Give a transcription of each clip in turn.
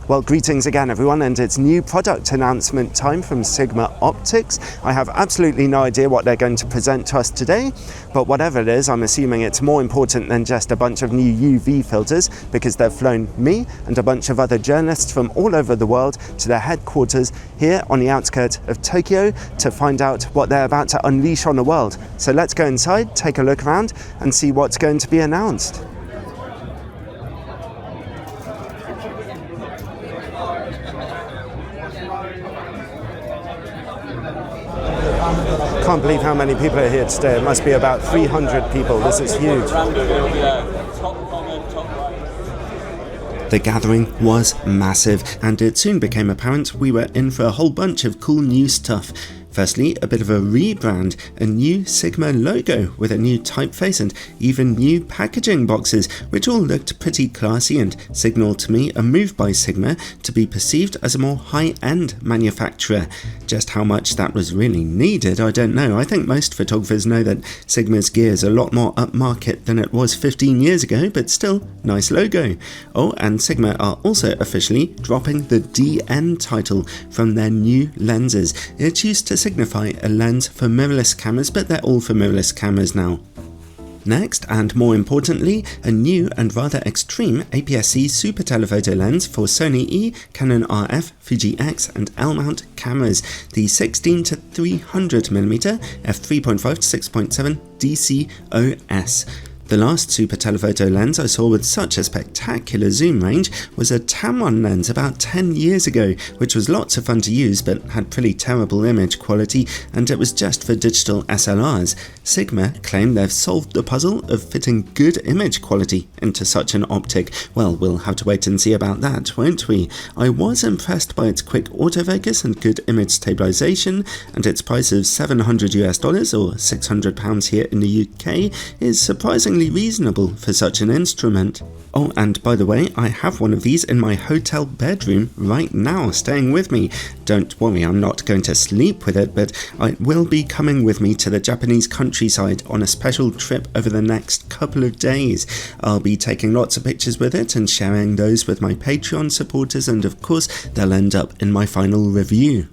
Well, greetings again everyone, and it's new product announcement time from Sigma Optics. I have absolutely no idea what they're going to present to us today, but whatever it is, I'm assuming it's more important than just a bunch of new UV filters, because they've flown me and a bunch of other journalists from all over the world to their headquarters here on the outskirts of Tokyo to find out what they're about to unleash on the world. So let's go inside, take a look around and see what's going to be announced. Can't believe how many people are here today. It must be about 300 people. This is huge. The gathering was massive, and it soon became apparent we were in for a whole bunch of cool new stuff. Firstly, a bit of a rebrand, a new Sigma logo with a new typeface and even new packaging boxes, which all looked pretty classy and signalled to me a move by Sigma to be perceived as a more high-end manufacturer. Just how much that was really needed, I don't know. I think most photographers know that Sigma's gear is a lot more upmarket than it was 15 years ago, but still, nice logo. Oh, and Sigma are also officially dropping the DN title from their new lenses. It used to signify a lens for mirrorless cameras, but they're all for mirrorless cameras now. Next, and more importantly, a new and rather extreme APS-C super telephoto lens for Sony E, Canon RF, Fuji X and L-mount cameras, the 16-300mm f3.5 to 6.7 DCOS. The last super telephoto lens I saw with such a spectacular zoom range was a Tamron lens about 10 years ago, which was lots of fun to use but had pretty terrible image quality, and it was just for digital SLRs. Sigma claim they've solved the puzzle of fitting good image quality into such an optic. Well, we'll have to wait and see about that, won't we? I was impressed by its quick autofocus and good image stabilization, and its price of $700 or £600 here in the UK is surprisingly reasonable for such an instrument. Oh, and by the way, I have one of these in my hotel bedroom right now, staying with me. Don't worry, I'm not going to sleep with it, but it will be coming with me to the Japanese countryside on a special trip over the next couple of days. I'll be taking lots of pictures with it and sharing those with my Patreon supporters, and of course, they'll end up in my final review.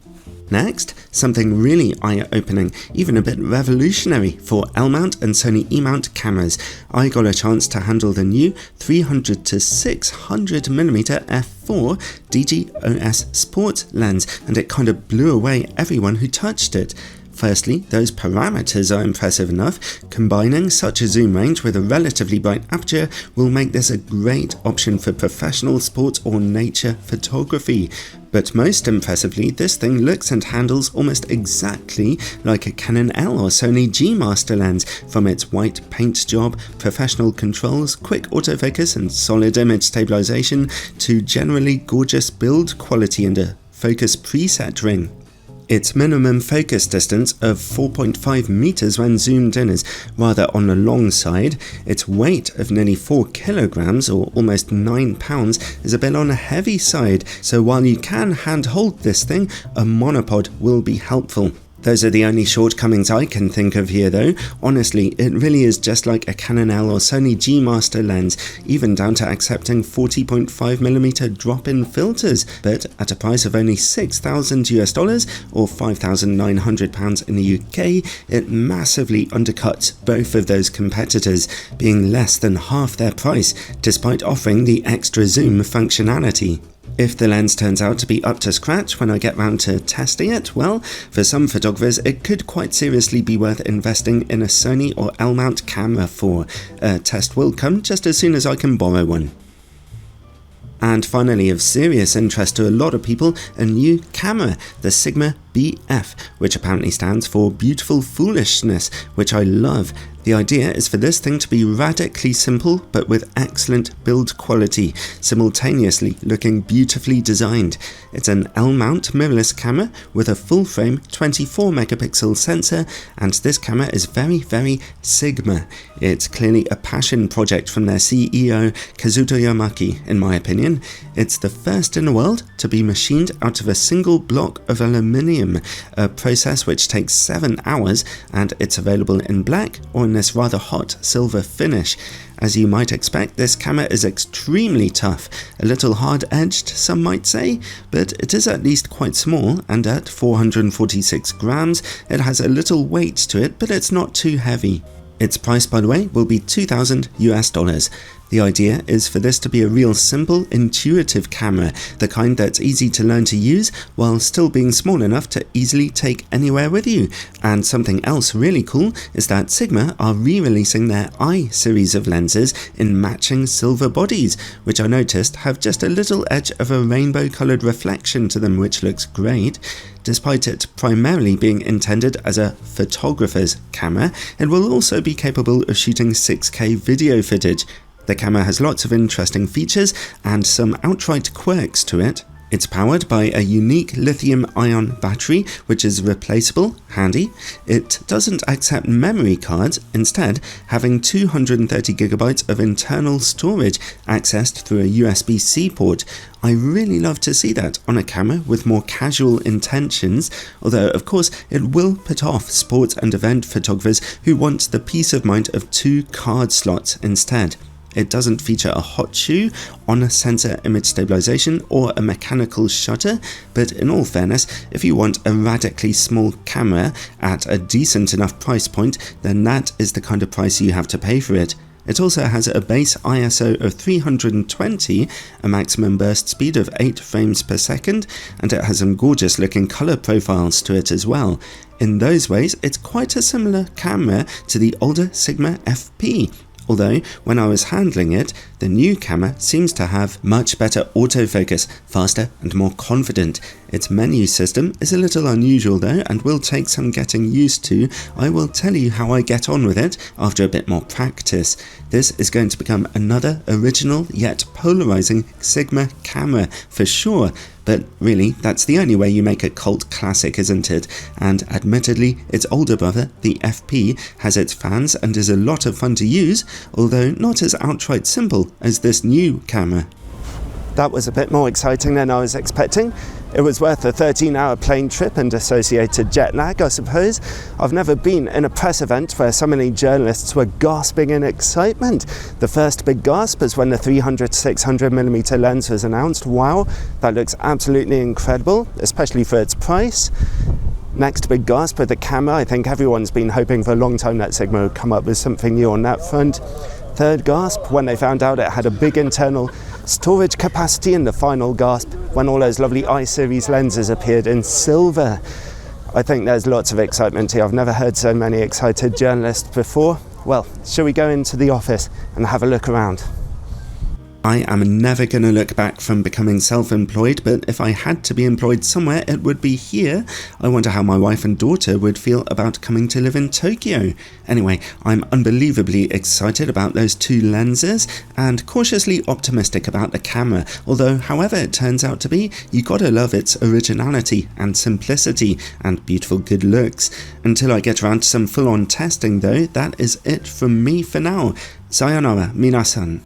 Next, something really eye-opening, even a bit revolutionary for L-mount and Sony E-mount cameras. I got a chance to handle the new 300 to 600mm f4 DGOS sports lens, and it kind of blew away everyone who touched it. Firstly, those parameters are impressive enough. Combining such a zoom range with a relatively bright aperture will make this a great option for professional sports or nature photography. But most impressively, this thing looks and handles almost exactly like a Canon L or Sony G Master lens, from its white paint job, professional controls, quick autofocus and solid image stabilization, to generally gorgeous build quality and a focus preset ring. Its minimum focus distance of 4.5 meters when zoomed in is rather on the long side. Its weight of nearly 4 kilograms or almost 9 pounds is a bit on the heavy side, so while you can handhold this thing, a monopod will be helpful. Those are the only shortcomings I can think of here though. Honestly, it really is just like a Canon L or Sony G Master lens, even down to accepting 40.5mm drop-in filters, but at a price of only $6,000 or £5,900 in the UK, it massively undercuts both of those competitors, being less than half their price, despite offering the extra zoom functionality. If the lens turns out to be up to scratch when I get round to testing it, well, for some photographers it could quite seriously be worth investing in a Sony or L-mount camera for. A test will come just as soon as I can borrow one. And finally, of serious interest to a lot of people, a new camera, the Sigma BF, which apparently stands for Beautiful Foolishness, which I love. The idea is for this thing to be radically simple but with excellent build quality, simultaneously looking beautifully designed. It's an L-mount mirrorless camera with a full-frame 24-megapixel sensor, and this camera is very Sigma. It's clearly a passion project from their CEO Kazuto Yamaki, in my opinion. It's the first in the world to be machined out of a single block of aluminium, lithium, a process which takes 7 hours, and it's available in black or in this rather hot silver finish. As you might expect, this camera is extremely tough, a little hard-edged some might say, but it is at least quite small, and at 446 grams it has a little weight to it, but it's not too heavy. Its price, by the way, will be $2,000 US. The idea is for this to be a real simple, intuitive camera, the kind that's easy to learn to use while still being small enough to easily take anywhere with you. And something else really cool is that Sigma are re-releasing their I series of lenses in matching silver bodies, which I noticed have just a little edge of a rainbow coloured reflection to them, which looks great. Despite it primarily being intended as a photographer's camera, it will also be capable of shooting 6K video footage. The camera has lots of interesting features and some outright quirks to it. It's powered by a unique lithium-ion battery, which is replaceable, handy. It doesn't accept memory cards, instead having 230GB of internal storage accessed through a USB-C port. I really love to see that on a camera with more casual intentions, although of course it will put off sports and event photographers who want the peace of mind of 2 card slots instead. It doesn't feature a hot shoe, on-sensor image stabilization, or a mechanical shutter, but in all fairness, if you want a radically small camera at a decent enough price point, then that is the kind of price you have to pay for it. It also has a base ISO of 320, a maximum burst speed of 8 frames per second, and it has some gorgeous looking color profiles to it as well. In those ways, it's quite a similar camera to the older Sigma FP. Although, when I was handling it, the new camera seems to have much better autofocus, faster and more confident. Its menu system is a little unusual though, and will take some getting used to. I will tell you how I get on with it after a bit more practice. This is going to become another original yet polarizing Sigma camera for sure. But really, that's the only way you make a cult classic, isn't it? And admittedly, its older brother, the FP, has its fans and is a lot of fun to use, although not as outright simple as this new camera. That was a bit more exciting than I was expecting. It was worth a 13-hour plane trip and associated jet lag, I suppose. I've never been in a press event where so many journalists were gasping in excitement. The first big gasp was when the 300-600mm lens was announced. Wow, that looks absolutely incredible, especially for its price. Next big gasp with the camera. I think everyone's been hoping for a long time that Sigma would come up with something new on that front. Third gasp, when they found out it had a big internal storage capacity, and the final gasp when all those lovely I-series lenses appeared in silver. I think there's lots of excitement here. I've never heard so many excited journalists before. Well, shall we go into the office and have a look around? I am never going to look back from becoming self-employed, but if I had to be employed somewhere, it would be here. I wonder how my wife and daughter would feel about coming to live in Tokyo. Anyway, I'm unbelievably excited about those 2 lenses and cautiously optimistic about the camera, although however it turns out to be, you gotta love its originality and simplicity and beautiful good looks. Until I get around to some full-on testing though, that is it from me for now. Sayonara, minasan.